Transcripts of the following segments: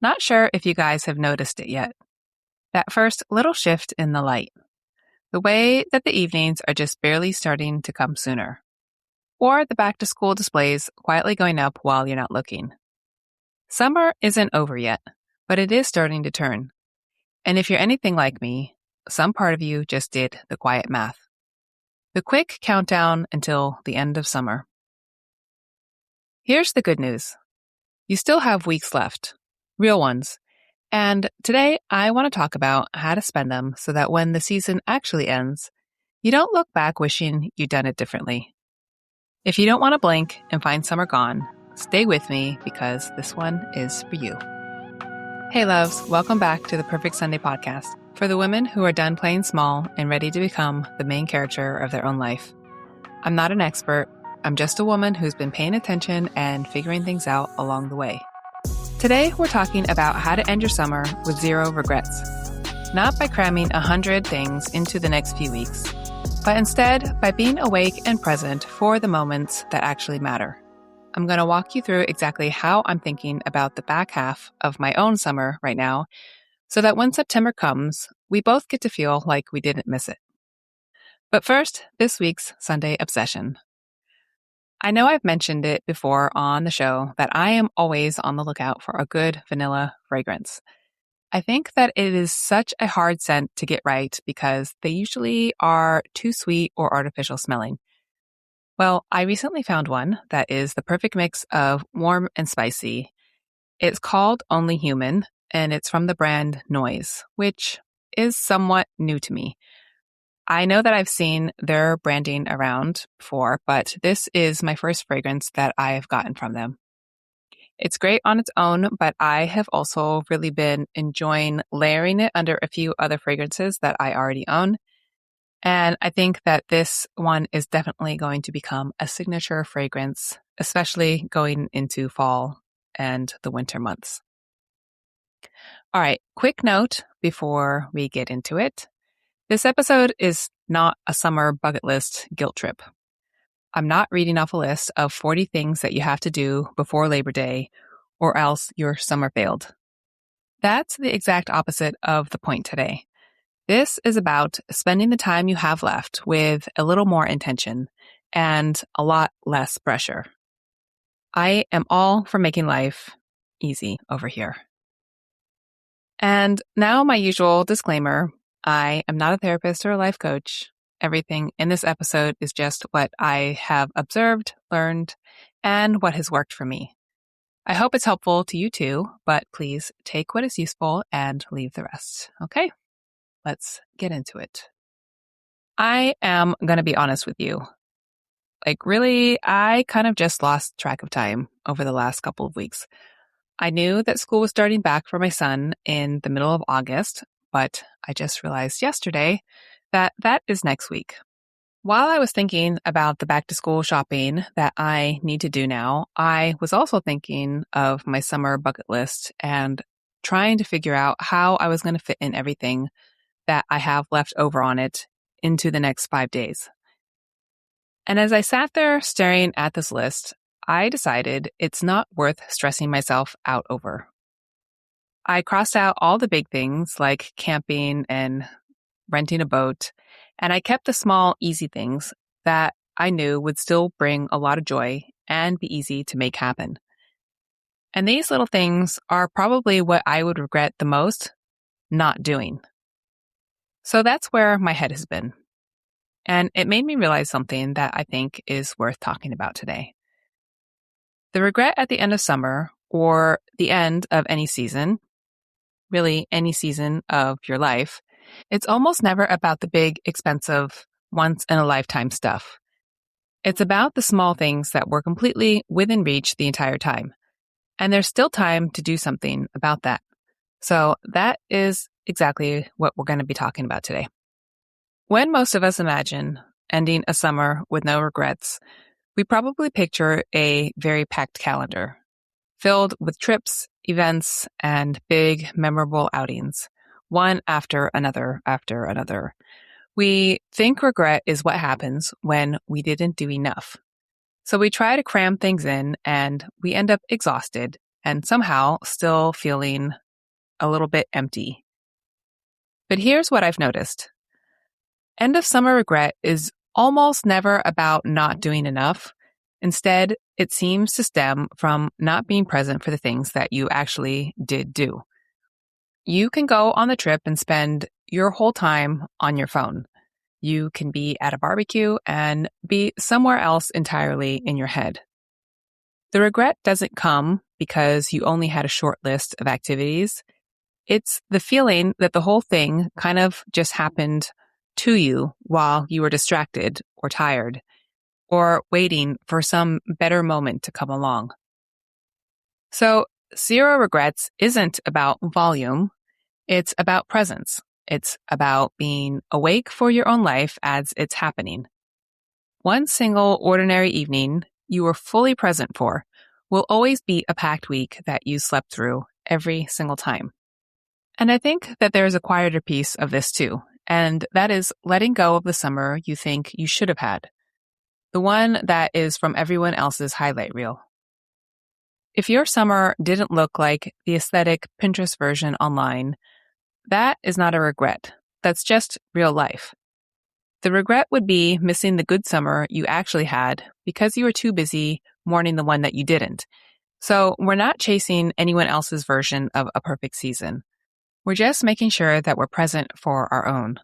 Not sure if you guys have noticed it yet. That first little shift in the light. The way that the evenings are just barely starting to come sooner. Or the back-to-school displays quietly going up while you're not looking. Summer isn't over yet, but it is starting to turn. And if you're anything like me, some part of you just did the quiet math. The quick countdown until the end of summer. Here's the good news. You still have weeks left. Real ones. And today I want to talk about how to spend them so that when the season actually ends, you don't look back wishing you'd done it differently. If you don't want to blink and find summer gone, stay with me because this one is for you. Hey loves, welcome back to the Purfect Sunday Podcast for the women who are done playing small and ready to become the main character of their own life. I'm not an expert. I'm just a woman who's been paying attention and figuring things out along the way. Today, we're talking about how to end your summer with zero regrets. Not by cramming 100 things into the next few weeks, but instead by being awake and present for the moments that actually matter. I'm going to walk you through exactly how I'm thinking about the back half of my own summer right now, so that when September comes, we both get to feel like we didn't miss it. But first, this week's Sunday obsession. I know I've mentioned it before on the show that I am always on the lookout for a good vanilla fragrance. I think that it is such a hard scent to get right because they usually are too sweet or artificial smelling. Well, I recently found one that is the perfect mix of warm and spicy. It's called Only Human, and it's from the brand Noise, which is somewhat new to me. I know that I've seen their branding around before, but this is my first fragrance that I've gotten from them. It's great on its own, but I have also really been enjoying layering it under a few other fragrances that I already own. And I think that this one is definitely going to become a signature fragrance, especially going into fall and the winter months. All right, quick note before we get into it. This episode is not a summer bucket list guilt trip. I'm not reading off a list of 40 things that you have to do before Labor Day, or else your summer failed. That's the exact opposite of the point today. This is about spending the time you have left with a little more intention and a lot less pressure. I am all for making life easy over here. And now my usual disclaimer. I am not a therapist or a life coach. Everything in this episode is just what I have observed, learned, and what has worked for me. I hope it's helpful to you too, but please take what is useful and leave the rest. Okay, let's get into it. I am going to be honest with you. Really, I kind of just lost track of time over the last couple of weeks. I knew that school was starting back for my son in the middle of August, but I just realized yesterday that that is next week. While I was thinking about the back-to-school shopping that I need to do now, I was also thinking of my summer bucket list and trying to figure out how I was going to fit in everything that I have left over on it into the next 5 days. And as I sat there staring at this list, I decided it's not worth stressing myself out over. I crossed out all the big things like camping and renting a boat, and I kept the small, easy things that I knew would still bring a lot of joy and be easy to make happen. And these little things are probably what I would regret the most not doing. So that's where my head has been. And it made me realize something that I think is worth talking about today. The regret at the end of summer or the end of any season, really any season of your life, it's almost never about the big, expensive, once-in-a-lifetime stuff. It's about the small things that were completely within reach the entire time. And there's still time to do something about that. So that is exactly what we're going to be talking about today. When most of us imagine ending a summer with no regrets, we probably picture a very packed calendar, filled with trips, events, and big, memorable outings, one after another after another. We think regret is what happens when we didn't do enough. So we try to cram things in and we end up exhausted and somehow still feeling a little bit empty. But here's what I've noticed. End of summer regret is almost never about not doing enough. Instead, it seems to stem from not being present for the things that you actually did do. You can go on the trip and spend your whole time on your phone. You can be at a barbecue and be somewhere else entirely in your head. The regret doesn't come because you only had a short list of activities. It's the feeling that the whole thing kind of just happened to you while you were distracted or tired or waiting for some better moment to come along. So, zero regrets isn't about volume. It's about presence. It's about being awake for your own life as it's happening. One single ordinary evening you were fully present for will always be a packed week that you slept through every single time. And I think that there's a quieter piece of this too, and that is letting go of the summer you think you should have had, the one that is from everyone else's highlight reel. If your summer didn't look like the aesthetic Pinterest version online, that is not a regret. That's just real life. The regret would be missing the good summer you actually had because you were too busy mourning the one that you didn't. So we're not chasing anyone else's version of a perfect season. We're just making sure that we're present for our own.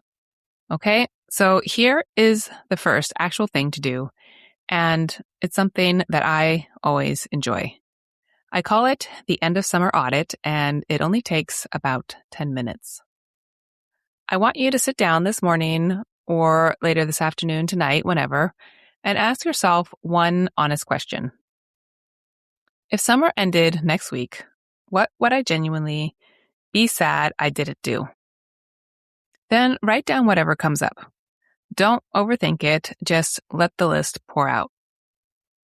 Okay, so here is the first actual thing to do, and it's something that I always enjoy. I call it the end of summer audit, and it only takes about 10 minutes. I want you to sit down this morning or later this afternoon, tonight, whenever, and ask yourself one honest question. If summer ended next week, what would I genuinely be sad I didn't do? Then write down whatever comes up. Don't overthink it, just let the list pour out.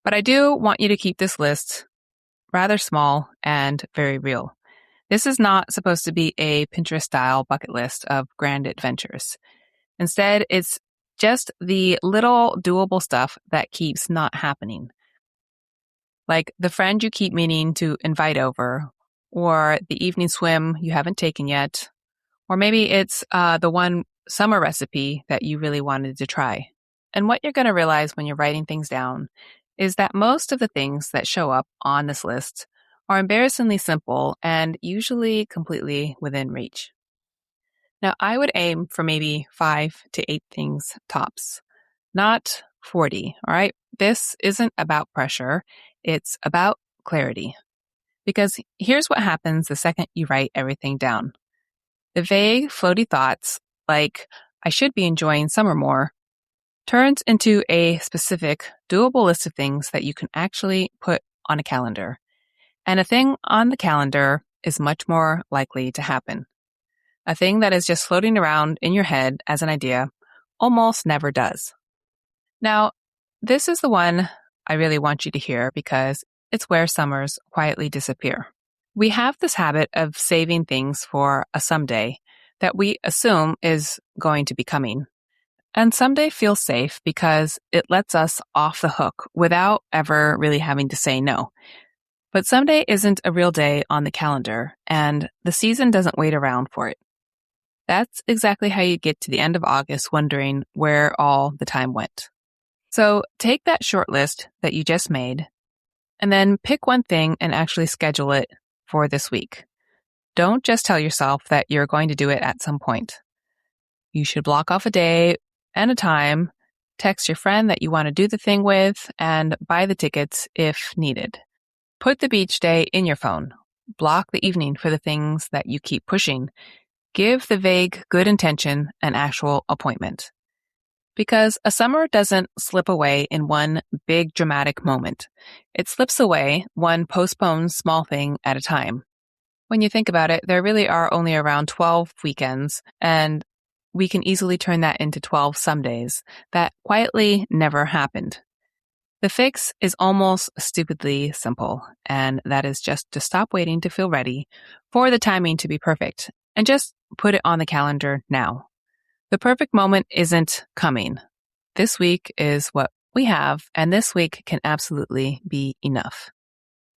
But I do want you to keep this list rather small and very real. This is not supposed to be a Pinterest-style bucket list of grand adventures. Instead, it's just the little doable stuff that keeps not happening. Like the friend you keep meaning to invite over, or the evening swim you haven't taken yet, or maybe it's the one summer recipe that you really wanted to try. And what you're going to realize when you're writing things down is that most of the things that show up on this list are embarrassingly simple and usually completely within reach. Now, I would aim for maybe 5 to 8 things tops, not 40, all right? This isn't about pressure. It's about clarity. Because here's what happens the second you write everything down. The vague, floaty thoughts, like, I should be enjoying summer more, turns into a specific, doable list of things that you can actually put on a calendar. And a thing on the calendar is much more likely to happen. A thing that is just floating around in your head as an idea almost never does. Now, this is the one I really want you to hear because it's where summers quietly disappear. We have this habit of saving things for a someday that we assume is going to be coming. And someday feels safe because it lets us off the hook without ever really having to say no. But someday isn't a real day on the calendar, and the season doesn't wait around for it. That's exactly how you get to the end of August wondering where all the time went. So take that short list that you just made, and then pick one thing and actually schedule it for this week. Don't just tell yourself that you're going to do it at some point. You should block off a day and a time, text your friend that you want to do the thing with, and buy the tickets if needed. Put the beach day in your phone. Block the evening for the things that you keep pushing. Give the vague good intention an actual appointment. Because a summer doesn't slip away in one big dramatic moment. It slips away one postponed small thing at a time. When you think about it, there really are only around 12 weekends, and we can easily turn that into 12 somedays that quietly never happened. The fix is almost stupidly simple, and that is just to stop waiting to feel ready for the timing to be perfect and just put it on the calendar now. The perfect moment isn't coming. This week is what we have, and this week can absolutely be enough.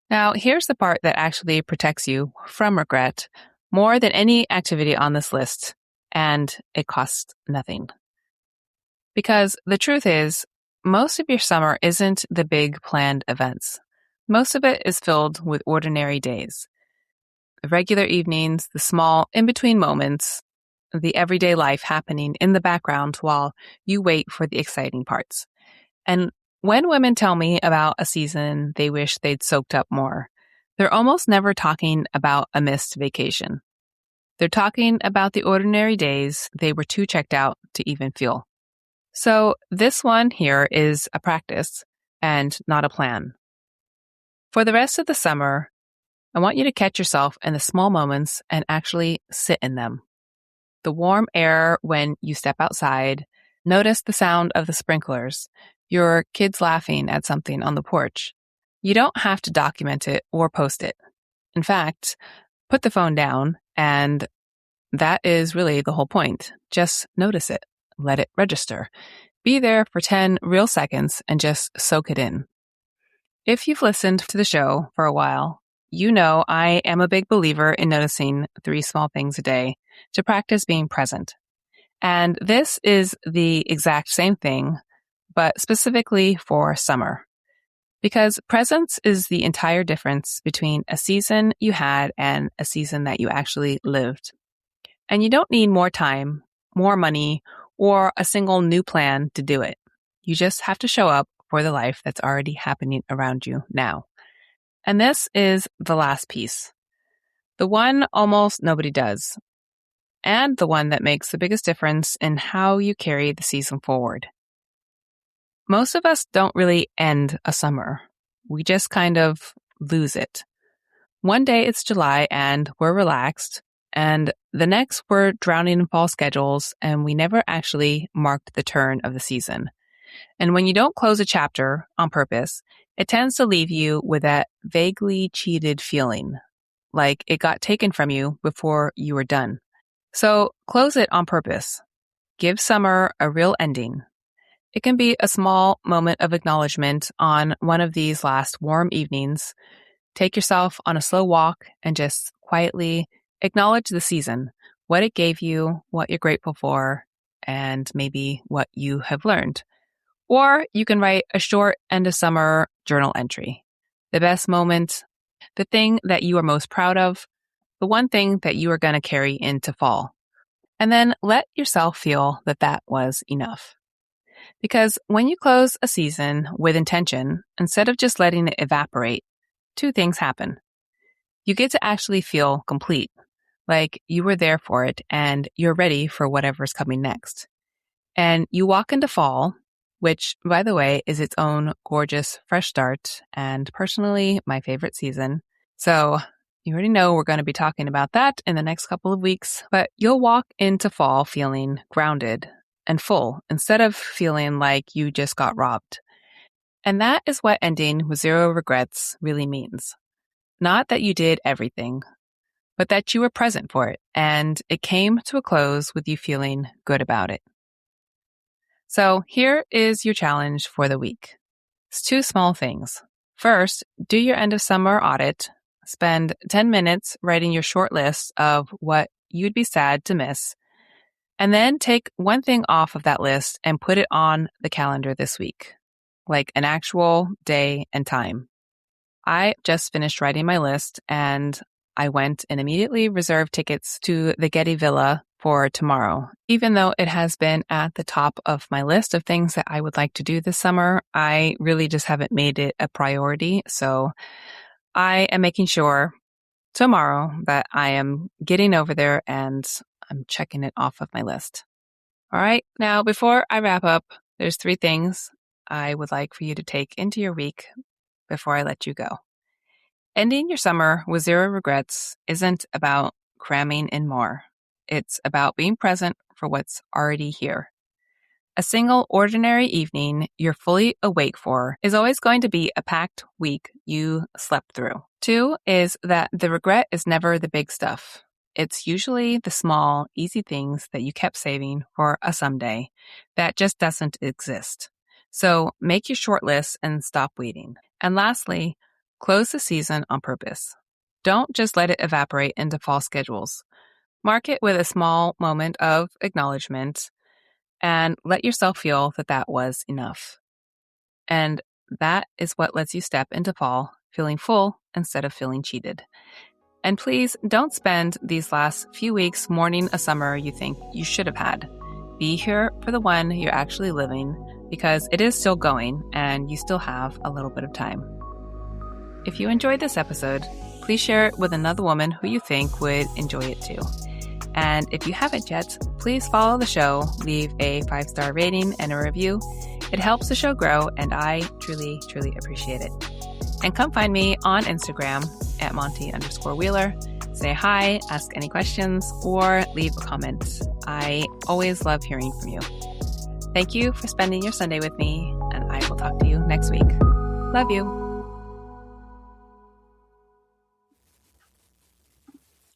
Now, here's the part that actually protects you from regret more than any activity on this list, and it costs nothing. Because the truth is, most of your summer isn't the big planned events. Most of it is filled with ordinary days. The regular evenings, the small in-between moments, the everyday life happening in the background while you wait for the exciting parts. And when women tell me about a season they wish they'd soaked up more, they're almost never talking about a missed vacation. They're talking about the ordinary days they were too checked out to even feel. So this one here is a practice and not a plan. For the rest of the summer, I want you to catch yourself in the small moments and actually sit in them. The warm air when you step outside, notice the sound of the sprinklers, your kids laughing at something on the porch. You don't have to document it or post it. In fact, put the phone down, and that is really the whole point. Just notice it. Let it register. Be there for 10 real seconds and just soak it in. If you've listened to the show for a while, you know I am a big believer in noticing 3 small things a day to practice being present. And this is the exact same thing, but specifically for summer. Because presence is the entire difference between a season you had and a season that you actually lived. And you don't need more time, more money, or a single new plan to do it. You just have to show up for the life that's already happening around you now. And this is the last piece. The one almost nobody does. And the one that makes the biggest difference in how you carry the season forward. Most of us don't really end a summer. We just kind of lose it. One day it's July and we're relaxed, and the next we're drowning in fall schedules and we never actually marked the turn of the season. And when you don't close a chapter on purpose, it tends to leave you with that vaguely cheated feeling, like it got taken from you before you were done. So close it on purpose. Give summer a real ending. It can be a small moment of acknowledgement on one of these last warm evenings. Take yourself on a slow walk and just quietly acknowledge the season, what it gave you, what you're grateful for, and maybe what you have learned. Or you can write a short end of summer journal entry. The best moment, the thing that you are most proud of, the one thing that you are going to carry into fall. And then let yourself feel that that was enough. Because when you close a season with intention, instead of just letting it evaporate, 2 things happen. You get to actually feel complete, like you were there for it and you're ready for whatever's coming next. And you walk into fall, which, by the way, is its own gorgeous fresh start and personally my favorite season. So you already know we're going to be talking about that in the next couple of weeks, but you'll walk into fall feeling grounded and full instead of feeling like you just got robbed. And that is what ending with 0 regrets really means. Not that you did everything, but that you were present for it and it came to a close with you feeling good about it. So here is your challenge for the week. It's 2 small things. First, do your end of summer audit. Spend 10 minutes writing your short list of what you'd be sad to miss. And then take one thing off of that list and put it on the calendar this week, like an actual day and time. I just finished writing my list and I went and immediately reserved tickets to the Getty Villa for tomorrow. Even though it has been at the top of my list of things that I would like to do this summer, I really just haven't made it a priority. So I am making sure tomorrow that I am getting over there and I'm checking it off of my list. All right. Now, before I wrap up, there's 3 things I would like for you to take into your week before I let you go. Ending your summer with 0 regrets isn't about cramming in more. It's about being present for what's already here. A single ordinary evening you're fully awake for is always going to be a packed week you slept through. 2 is that the regret is never the big stuff. It's usually the small, easy things that you kept saving for a someday that just doesn't exist. So make your short list and stop waiting. And lastly, Close the season on purpose. Don't just let it evaporate into fall schedules. Mark it with a small moment of acknowledgement and let yourself feel that that was enough. And that is what lets you step into fall feeling full instead of feeling cheated. And please don't spend these last few weeks mourning a summer you think you should have had. Be here for the one you're actually living because it is still going and you still have a little bit of time. If you enjoyed this episode, please share it with another woman who you think would enjoy it too. And if you haven't yet, please follow the show, leave a 5-star rating and a review. It helps the show grow, and I truly, truly appreciate it. And come find me on Instagram at Monti_Wheeler. Say hi, ask any questions, or leave a comment. I always love hearing from you. Thank you for spending your Sunday with me, and I will talk to you next week. Love you.